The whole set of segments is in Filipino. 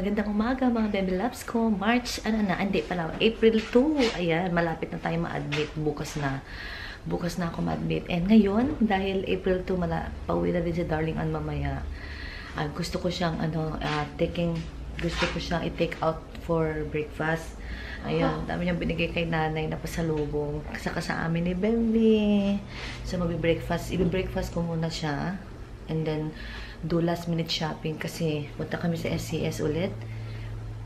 magandang umaga mga baby loves ko. March, hindi pala, April 2. Ayan, malapit na tayo ma-admit. Bukas na ako ma-admit. And ngayon, dahil April 2, pauwi na din si Darling Ann mamaya. Gusto ko siyang, i-take out for breakfast. Ayun, dami niyang binigay kay nanay na pasalubong. Saka sa amin ni Baby. So, i-breakfast ko muna siya. And then, do last minute shopping kasi punta kami sa SCS ulit.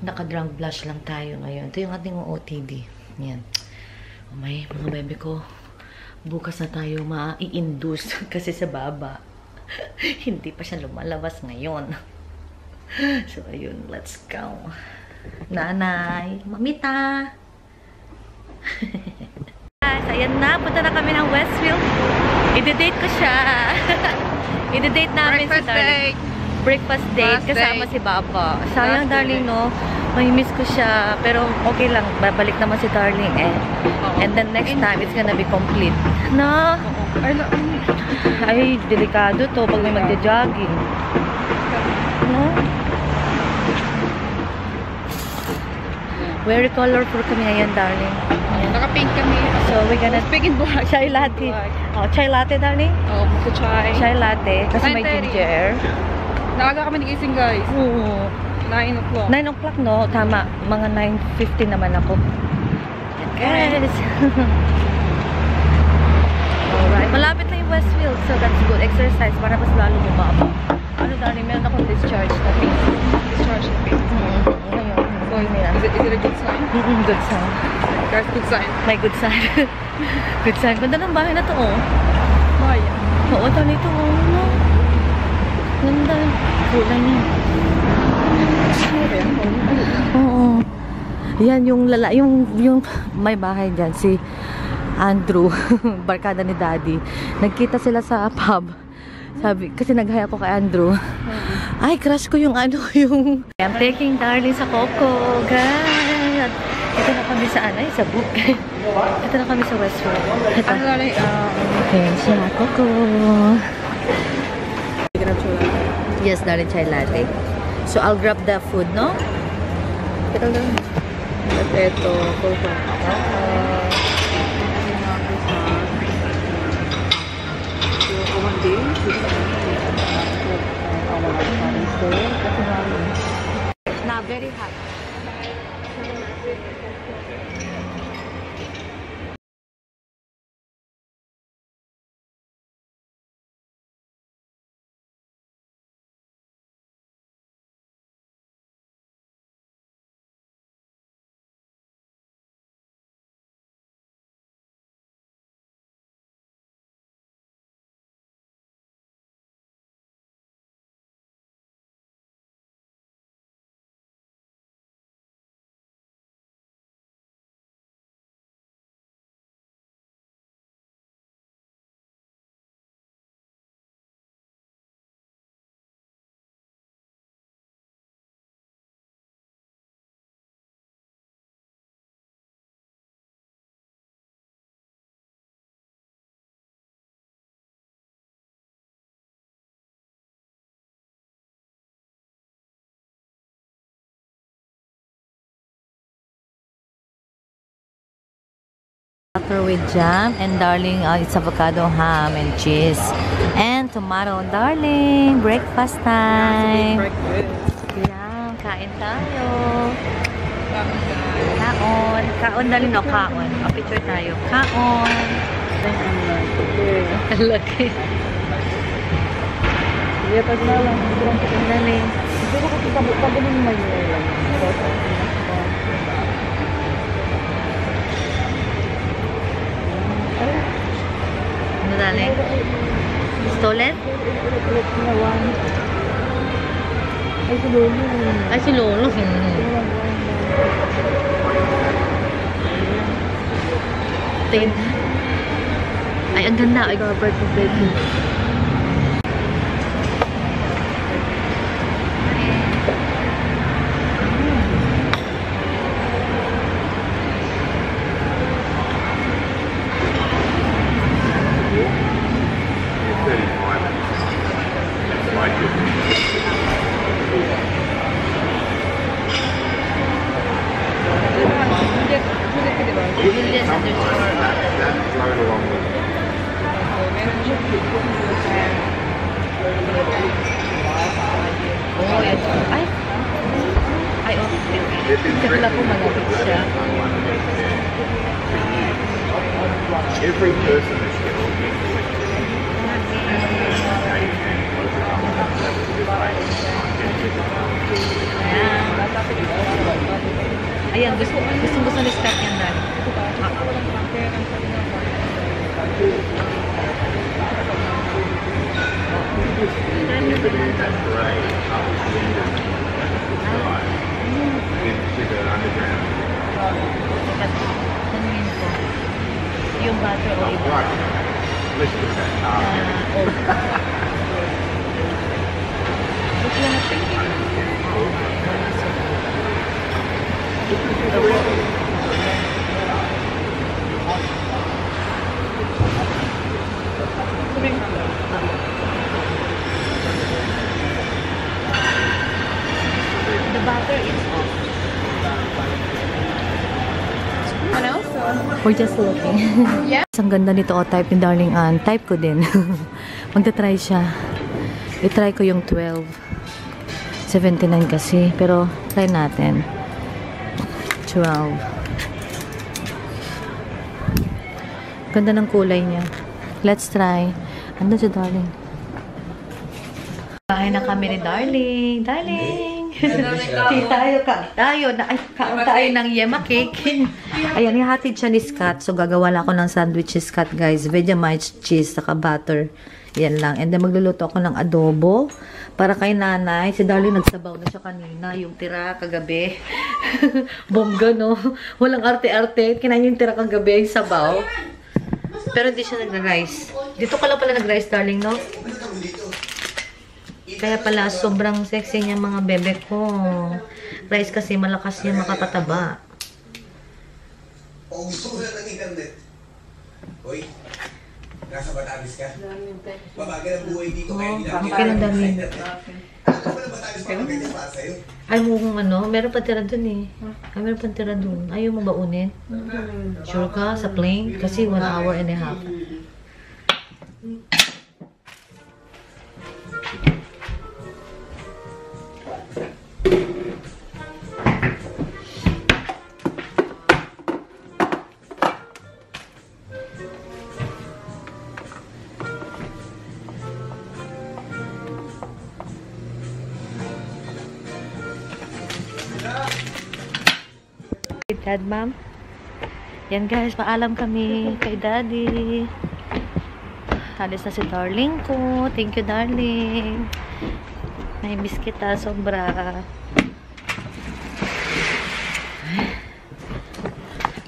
Naka-drunk blush lang tayo ngayon. Ito yung ating OOTD. Yan. Oh my, mga bebe ko. Bukas na tayo ma-i-induce kasi sa baba. Hindi pa siya lumalabas ngayon. So, ayun. Let's go. Nanay. Mamita. Guys, ayan na. Punta na kami ng Westfield. I-date ko siya. I-date namin si Darling. Breakfast date. Kasama si Papa. Sayang, Darling, no? May miss ko siya. Pero okay lang. Babalik naman si Darling, eh. And then next time, it's gonna be complete. No? Ay, delikado to pag may magja-jogging. No? Very colorful kami ngayon, Darling. Naka-pink kami. So, we're gonna... Pink and black. Chai latte. Oh, chai latte, Darling? Oo, magka-chai. Chai latte. Kasi may 9:30. ginger. Naaga kami nagising, guys. Oo. 9 o'clock. 9 o'clock, no? Tama. Mga 9:50 naman ako. Guys. Alright. Malapit na yung Westfield. So, that's good. Exercise para mas lalo bumaba. Ano, Darling? Meron akong discharge na pink. Discharge na pink. Ngayon. Is it a good sign? Good sign. Guys, good sign. May good sign. Good sign. Ganda ng bahay na to, oh. Bayan. Oo, ito nito, oh. No? Ganda. Kulay niya. Oo. Yan, yung may bahay dyan, si Andrew, barkada ni Daddy. Nagkita sila sa pub. Sabi, kasi nag-hi ako kay Andrew. Ay, crush ko yung yung... I'm taking Darling sa Coco. God! Ito na kami sa sa book. Ito na kami sa Westfield. Ito. Ano na Ayan siya, Coco. Yes, Darling, chai latte. So, I'll grab the food, no? Ito lang. At ito, Coco. Na very hot. Butter with jam and Darling, it's avocado, ham and cheese and tomato. Darling, breakfast time. Yan, kain tayo. Kaon, Darling, no? Kaon. Picture tayo. Kaon. Laki. Lihat na lang. Darling. Siguro ko tabunin mo yun. Ano, Darling? Stolen? Ay, si Lolo. Ay, si Lolo. Ay, ang ganda. Ay, covered with baking. sometimes that float along with it. Oh, ito. Ay! Ay, okay. They've been Kasi pala po threatening malapit to siya. have one of them there for years. Every person that's gets to get Ayan, gusto ni Scott yan dahil. that parade up to the end of drive into the underground. Tanungin ko. Yung butter o iba. Right. Let's put that car. What's that? The butter is off. What else? We're just looking. Yeah. Ang ganda nito o type ni Darling Ann. Type ko din. Magta-try siya. I-try ko yung 12. 79 kasi. Pero try natin. 12. Ganda ng kulay niya. Let's try. Andun si Darling. Bahay na kami ni Darling. Darling! Tayo. Kain tayo ng yema cake. Ayan, ihatid siya ni Scott. So, gagawa lang ako ng sandwich si Scott, guys. Vegemite cheese, saka butter. Yan lang. And then, magluluto ako ng adobo para kay nanay. Si Darling nagsabaw na siya kanina. Yung tira kagabi. Bongga, no? Walang arte-arte. Kinain yung tira kagabi, yung sabaw. Pero hindi siya nag-rice. Dito ka lang pala nag-rice, Darling, no? Kaya pala, sobrang sexy niya mga bebe ko. Rice kasi malakas yung makapataba. O gusto mo na ng internet? Hoy, nasa Batanes ka? Mabagal ang buhay dito kaya hindi namin okay lang, Darling. Ano ba na Batanes pa maganda para sa'yo? Ay, mukhang ano, meron pa tira dun eh. Ay, meron pa tira dun. Ayaw mo ba unin? Sure ka? Sa plane? Kasi 1 hour and a half. Dad, ma'am. Yan guys, paalam kami kay Daddy. Alis na si Darling ko. Thank you, Darling. Nai-miss kita sobra.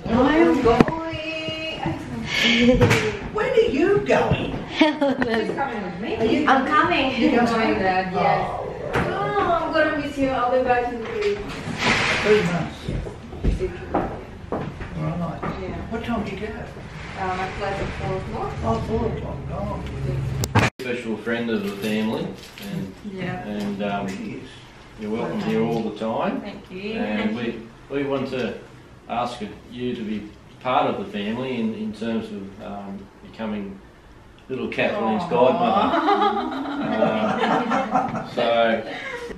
I'm going. When are you going? I'm coming. You're going, Dad, yes. Oh, I'm gonna miss you. I'll be back in the day. 3 months. Right. Yeah. What time did you go? My flight at 4 o'clock. Oh, 4 o'clock. Oh, Special friend of the family, Yeah. and yes. you're welcome here all the time. Thank you. And we want to ask you to be part of the family in terms of becoming little Kathleen's godmother. So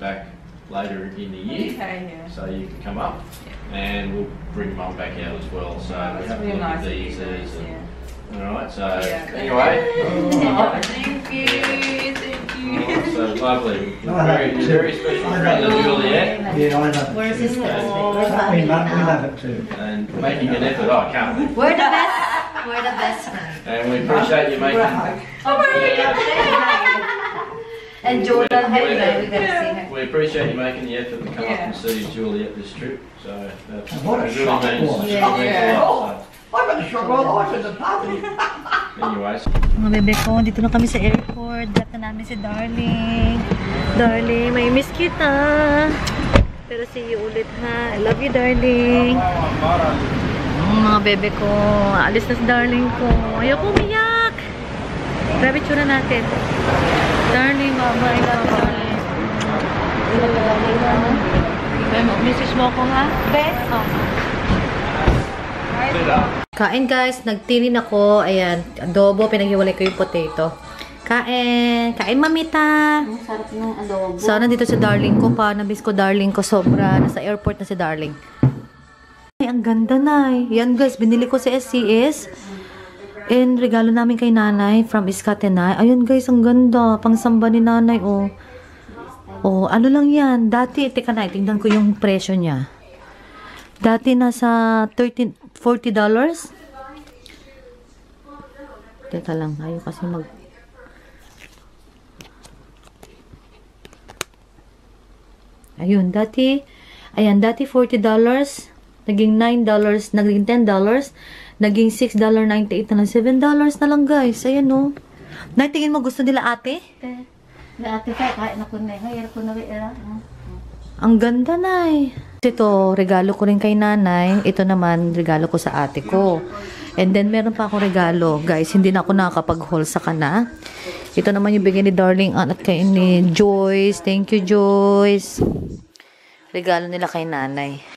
back later in the year, Okay, yeah. so you can come up, and we'll bring Mum back out as well. So we That's have to really look at nice of you these. guys, And, yeah. all right. So Yeah. anyway. Oh, thank you. Thank you. Oh, so lovely. You're very special friend of Juliet, Yeah, I know. Where's his best? We love it too. and making an effort. I can't. We're the best. We're the best friends. And we appreciate you making. And Jordan, hey, we gotta see her. We appreciate you making the effort to come up Yeah. and see Juliet this trip. So that And what a really shock it means, was. it means a lot. I've got to shock my life as a puppy. So, anyways. Mga bebe ko, dito na kami sa airport. Dito na namin si Darling. Darling, may miss kita. Pero see you ulit ha. I love you, Darling. Mga bebe ko, alis na si Darling ko. Ayoko umiyak. Grabe tsura natin. Darling, bye-bye na, Darling. Message mo ako ha? Best? Oh. Kain guys, nagtinin ako. Ayan, adobo, pinaghiwalay ko yung potato. Kain! Kain, mamita! Ang sarap ng adobo. So, nandito sa darling ko pa. Nabis ko darling ko sobra. Nasa airport na si darling. Ay, ang ganda na eh. Yan guys, binili ko sa SCS. And regalo namin kay nanay from Iskatenay. Ayun guys, ang ganda. Pangsamba ni nanay, oh. Oh, ano lang yan. Dati, teka na, tingnan ko yung presyo niya. Dati nasa $40. Teka lang, ayaw kasi Ayun, dati $40, naging $9, naging $10, naging $6.98 na lang, $7 na lang guys. Ayan oh. Tingin mo gusto nila ate? Ate kain ako na. Hayar ko na. Ang ganda na eh. Ito, regalo ko rin kay nanay. Ito naman, regalo ko sa ate ko. And then, meron pa akong regalo. Guys, hindi na ako nakakapag-haul sa kana. Ito naman yung bigay ni Darling at kay ni Joyce. Thank you, Joyce. Regalo nila kay nanay.